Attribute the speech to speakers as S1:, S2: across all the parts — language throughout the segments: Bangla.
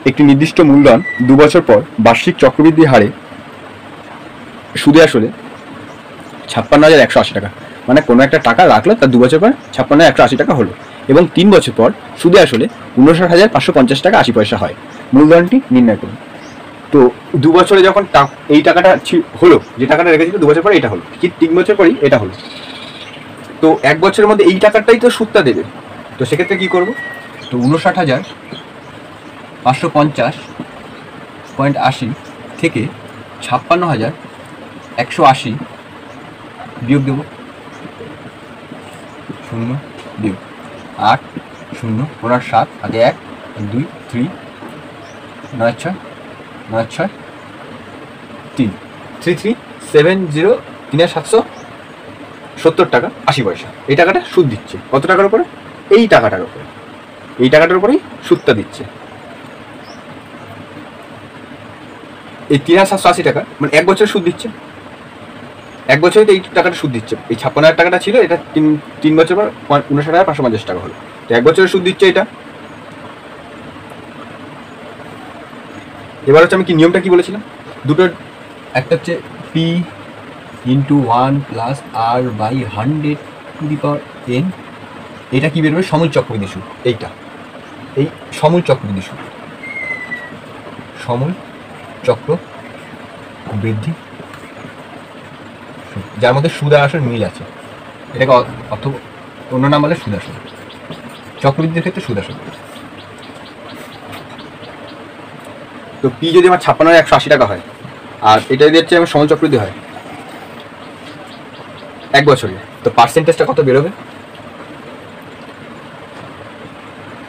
S1: একটি নির্দিষ্ট মূলধন 2 বছর পর বার্ষিক চক্রবৃদ্ধি হারে সুদে আসলে 56,180 টাকা। মানে কোনো একটা টাকা রাখলো তার 2 বছর পর 56,180 টাকা হলো, এবং 3 বছর পর সুদে আসলে 59,550 টাকা 80 পয়সা হয়। মূলধনটি নির্ণয় করুন। তো 2 বছরে যখন এই টাকাটা হলো, যে টাকাটা রেখেছিল 2 বছর পরে এটা হলো, কি 3 বছর পরেই এটা হলো, তো 1 বছরের মধ্যে এই টাকাটাই তো সুদটা দেবে। তো সেক্ষেত্রে কি করব? তো 59,550.80 থেকে 56,180 বিয়োগ দেব। 0 বিয়োগ 8 0 4 7 আগে 1 2 3 9 6 9 6 3 3 3 7 0 3,770 টাকা 80 পয়সা। এই টাকাটা সুদ দিচ্ছে কত টাকার উপরে? এই টাকাটার উপরে, এই টাকাটার উপরেই সুদটা দিচ্ছে। এই 3,780 টাকা মানে 1 বছর সুদ দিচ্ছে। 1 বছরে তো এই টাকাটা সুদ দিচ্ছে। এই 56,000 টাকাটা ছিল, এটা 3 বছর পর 59,550 টাকা হলো। তো 1 বছরের সুদ দিচ্ছে এটা। এবার হচ্ছে আমি কি নিয়মটা কি বলেছিলাম, দুটোর একটা হচ্ছে P into 1 plus r by 100 to the power n। এটা কি বেরোবে? সমূল চক্রবৃদ্ধি সুদ। এইটা এই সমূল চক্রবৃদ্ধি সুদ, সমূল চক্র বৃদ্ধি, যার মধ্যে সুদ আর আসল মিল আছে। এটাকে অন্য নাম বলে সুদ আসল। চক্রবৃদ্ধির ক্ষেত্রে সুদ আসল। তো পি যদি আমার 56,180 টাকা হয়, আর এটা যদি হচ্ছে আমার সমূল চক্রবৃদ্ধি হয় 1 বছরে, তো পার্সেন্টেজটা কত বেরোবে?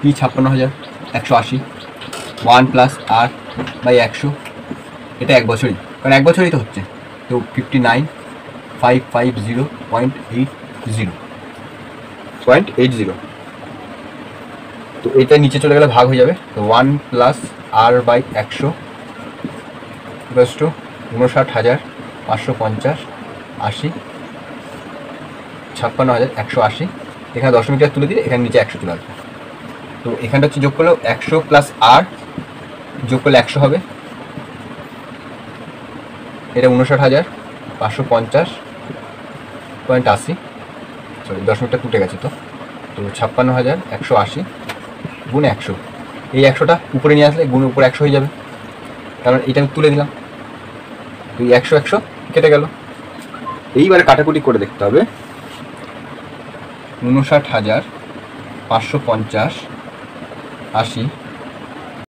S1: পি 56,180 1 প্লাস আর বাই 100, এটা 1 বছরই, কারণ 1 বছরই তো হচ্ছে। তো 59,550.80. তো এটা নিচে চলে গেলে ভাগ হয়ে যাবে। তো 1 plus r by 100 plus to 59,550 80 56,180। এখানে দশমিকটা তুলে দিয়ে এখানে নিচে 100 চলে আসবে। তো এখানটা হচ্ছে যোগ করলে 100 প্লাস আর যোগ করলে 100 হবে। এটা 59,550.80, সরি দশমিকটা তুটে গেছে। তো 56,180 গুণ 100, এই 100টা উপরে নিয়ে আসলে গুণ উপরে 100 হয়ে যাবে, কারণ এটা আমি তুলে দিলাম। তো 100 কেটে গেল। এইবারে কাটাকুটি করে দেখতে হবে। 59,550.80